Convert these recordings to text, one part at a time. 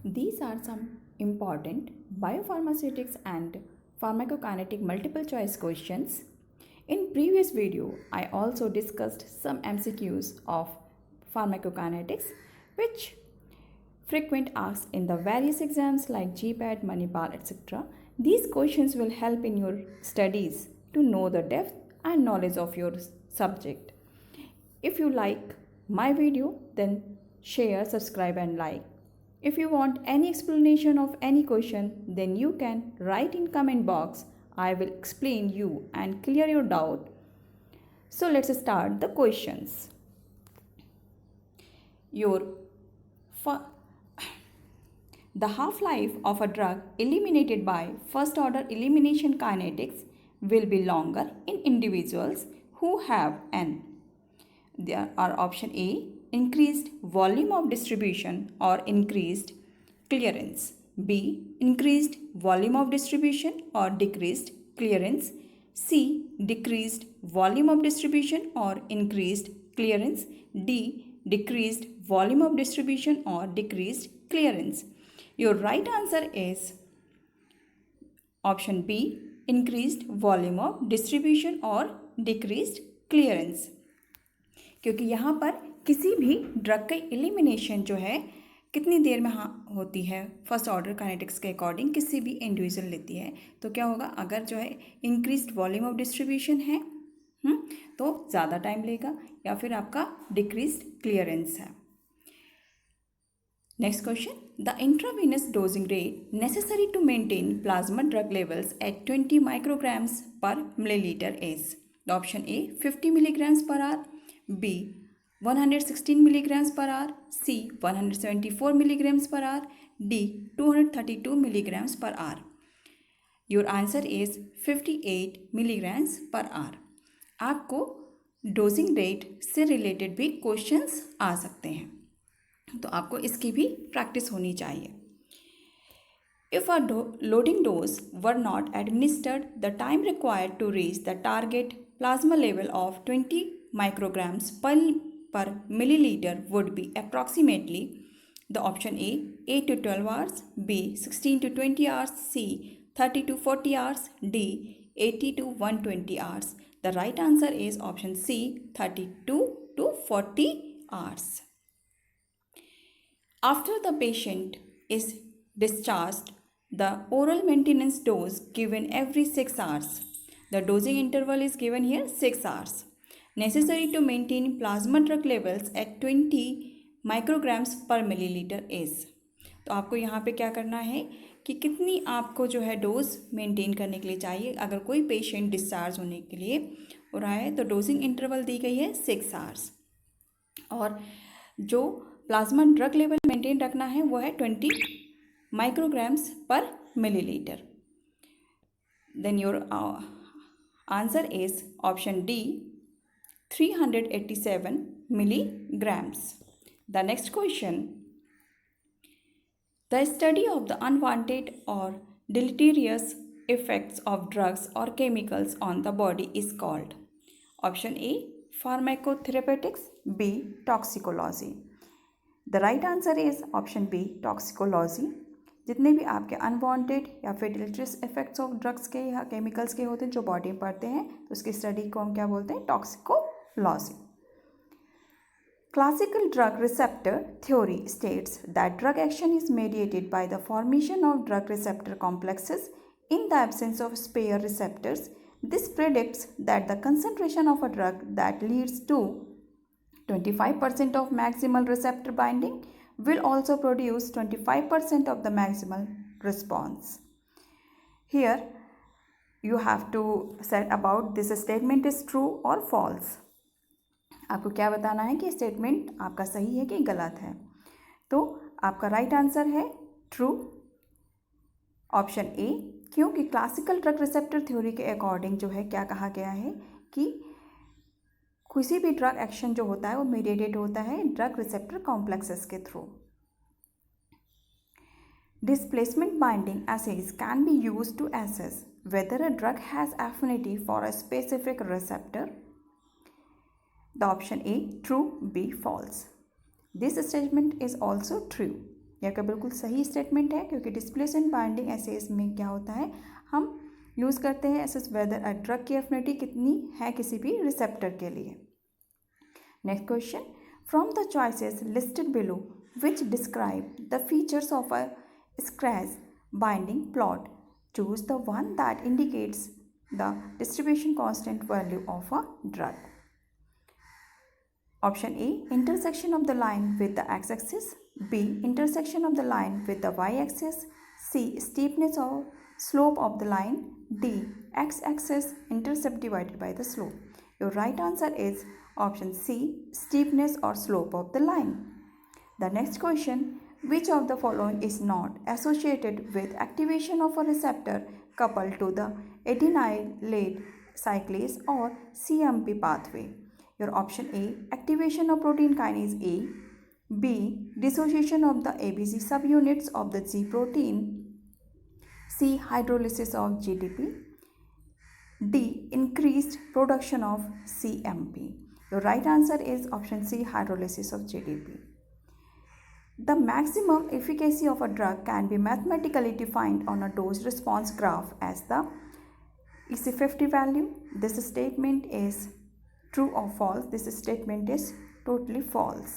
These are some important biopharmaceutics and pharmacokinetic multiple choice questions. In previous video, I also discussed some MCQs of pharmacokinetics which frequent asked in the various exams like GPAT, Manipal, etc. These questions will help in your studies to know the depth and knowledge of your subject. If you like my video, then share, subscribe and like. If you want any explanation of any question, then you can write in comment box. I will explain you and clear your doubt. So let's start the questions. The half-life of a drug eliminated by first-order elimination kinetics will be longer in individuals who have N. There are option A, increased volume of distribution or increased clearance. B, increased volume of distribution or decreased clearance. C, decreased volume of distribution or increased clearance. D, decreased volume of distribution or decreased clearance. Your right answer is option B, increased volume of distribution or decreased clearance. क्योंकि यहाँ पर किसी भी drug की elimination जो है कितनी देर में होती है फर्स्ट ऑर्डर काइनेटिक्स के अकॉर्डिंग किसी भी इंडिविजुअल लेती है, तो क्या होगा अगर जो है इंक्रीज्ड वॉल्यूम ऑफ डिस्ट्रीब्यूशन है तो ज़्यादा टाइम लेगा, या फिर आपका डिक्रीज्ड क्लियरेंस है. Next question. The intravenous dosing rate necessary to maintain plasma drug levels at 20 micrograms per milliliter is the option A 50 milligrams per hour, B 116 milligrams per hour, C 174 milligrams per hour, D 232 milligrams per hour. Your answer is 58 milligrams per hour. आपको dosing rate से related भी questions आ सकते हैं, तो आपको इसकी भी practice होनी चाहिए. If a loading dose were not administered, the time required to reach the target plasma level of 20 micrograms per milliliter would be approximately the option A 8 to 12 hours, B 16 to 20 hours, C 30 to 40 hours, D 80 to 120 hours. The right answer is option C 32 to 40 hours. After the patient is discharged, the oral maintenance dose given every 6 hours. The dosing interval is given here 6 hours. Necessary to maintain plasma drug levels at 20 micrograms per milliliter is. तो आपको यहाँ पे क्या करना है कि कितनी आपको जो है डोज मेंटेन करने के लिए चाहिए. अगर कोई पेशेंट डिस्चार्ज होने के लिए हो रहा है तो डोजिंग इंटरवल दी गई है 6 आवर्स, और जो प्लाज्मा ड्रग लेवल मेंटेन रखना है वो है 20 micrograms per millilitre. Then your answer is option D 387 milligrams. The next question. The study of the unwanted or deleterious effects of drugs or chemicals on the body is called option A pharmacotherapeutics, B toxicology. The right answer is option B toxicology. जितने भी आपके unwanted या फिर डिलीटरियस effects of drugs के या chemicals के होते हैं जो बॉडी में पड़ते हैं, तो उसकी स्टडी को हम क्या बोलते हैं, toxicology. Classical drug receptor theory states that drug action is mediated by the formation of drug receptor complexes in the absence of spare receptors. This predicts that the concentration of a drug that leads to 25% of maximal receptor binding will also produce 25% of the maximal response. Here you have to say about this statement is true or false. आपको क्या बताना है कि statement आपका सही है कि गलत है. तो आपका राइट आंसर है ट्रू, ऑप्शन ए, क्योंकि क्लासिकल ड्रग रिसेप्टर थ्योरी के अकॉर्डिंग जो है क्या कहा गया है कि किसी भी ड्रग एक्शन जो होता है वो मीडिएटेड होता है ड्रग रिसेप्टर कॉम्प्लेक्सेस के through. Displacement binding assays can be used to assess whether a drug has affinity for a specific receptor. The option A true, B false. This statement is also true. यह का बिल्कुल सही statement है, क्योंकि displacement binding assess में क्या होता है, हम यूज़ करते हैं एसेस वेदर अ ड्रग की एफिनिटी कितनी है किसी भी रिसेप्टर के लिए। Next question, from the choices listed below which describe the features of a scratch binding plot, choose the one that indicates the distribution constant value of a drug. Option A, intersection of the line with the x-axis. B, intersection of the line with the y-axis. C, steepness or slope of the line. D, x-axis intercept divided by the slope. Your right answer is option C, steepness or slope of the line. The next question, which of the following is not associated with activation of a receptor coupled to the adenylate cyclase or CMP pathway? Your option A, activation of protein kinase A. B, dissociation of the ABC subunits of the G protein. C, hydrolysis of GDP. D, increased production of CMP. Your right answer is option C, hydrolysis of GDP. The maximum efficacy of a drug can be mathematically defined on a dose response graph as the EC50 value. This statement is true or false? This statement is totally false.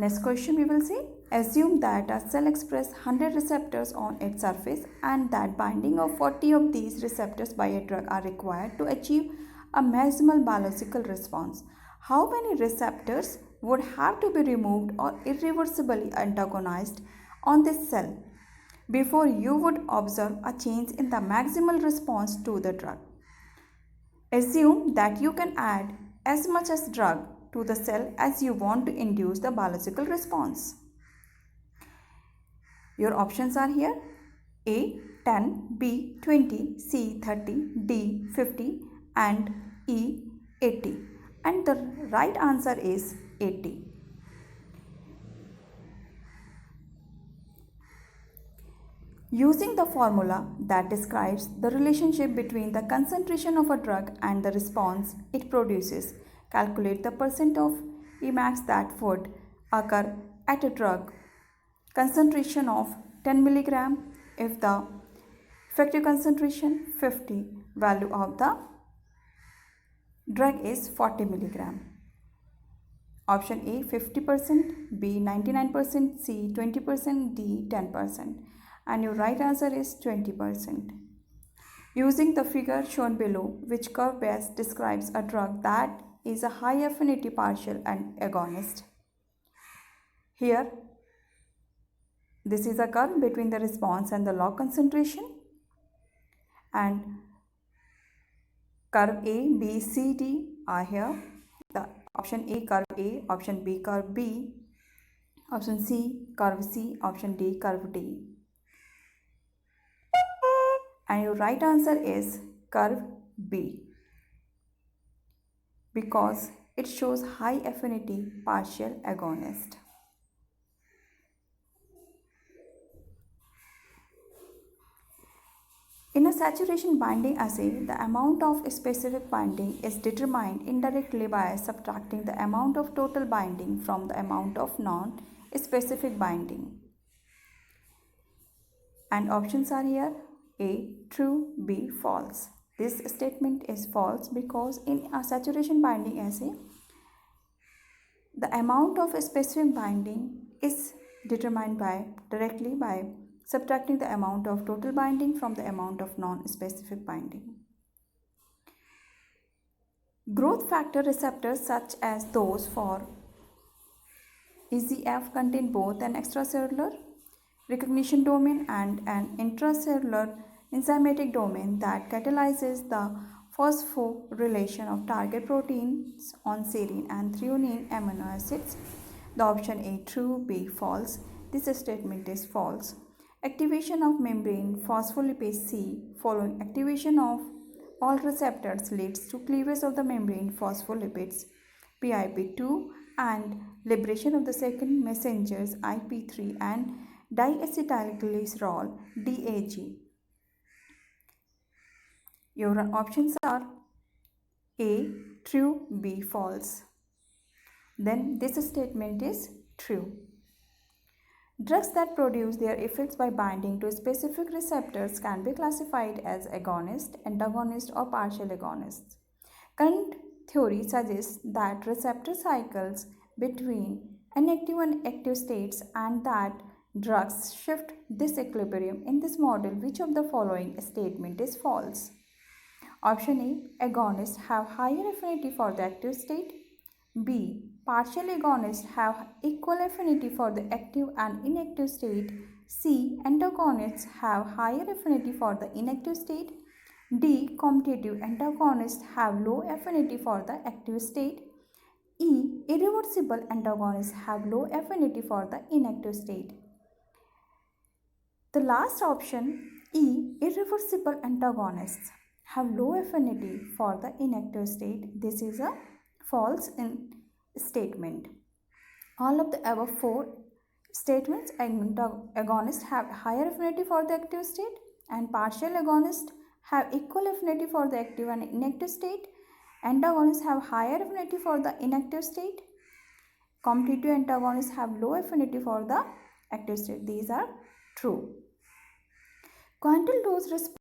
Next question we will see. Assume that a cell expresses 100 receptors on its surface and that binding of 40 of these receptors by a drug are required to achieve a maximal biological response. How many receptors would have to be removed or irreversibly antagonized on this cell before you would observe a change in the maximal response to the drug? Assume that you can add as much as drug to the cell as you want to induce the biological response. Your options are here: A 10, B 20, C 30, D 50 and E 80. And the right answer is 80. Using the formula that describes the relationship between the concentration of a drug and the response it produces, calculate the percent of Emax that would occur at a drug concentration of 10 mg if the effective concentration 50, value of the drug is 40 mg. Option A 50%, B 99%, C 20%, D 10%. And your right answer is 20%. Using the figure shown below, which curve best describes a drug that is a high affinity partial and agonist. Here, this is a curve between the response and the log concentration, and curve A, B, C, D are here. The option A curve A, option B curve B, option C curve C, option D curve D. And your right answer is curve B, because it shows high affinity partial agonist. In a saturation binding assay, the amount of specific binding is determined indirectly by subtracting the amount of total binding from the amount of non-specific binding. And options are here: A, true, B, false. This statement is false because in a saturation binding assay, the amount of specific binding is determined directly by subtracting the amount of total binding from the amount of non-specific binding. Growth factor receptors such as those for EGF contain both an extracellular recognition domain and an intracellular enzymatic domain that catalyzes the phosphorylation of target proteins on serine and threonine amino acids. The option A true, B false. This statement is false. Activation of membrane phospholipase C following activation of all receptors leads to cleavage of the membrane phospholipids PIP2 and liberation of the second messengers IP3 and diacetylglycerol DAG. Your options are A true, B false. Then this statement is true. Drugs that produce their effects by binding to specific receptors can be classified as agonist, antagonist, or partial agonists. Current theory suggests that receptor cycles between inactive and active states and that drugs shift this equilibrium. In this model, which of the following statement is false? Option A. Agonists have higher affinity for the active state. B. Partial agonists have equal affinity for the active and inactive state. C. Antagonists have higher affinity for the inactive state. D. Commutative antagonists have low affinity for the active state. E. Irreversible antagonists have low affinity for the inactive state. The last option, E. Irreversible antagonists have low affinity for the inactive state. This is a false statement. All of the above four statements, agonists have higher affinity for the active state and partial agonists have equal affinity for the active and inactive state. Antagonists have higher affinity for the inactive state. Commutative antagonists have low affinity for the active state. These are true. Quantum dose response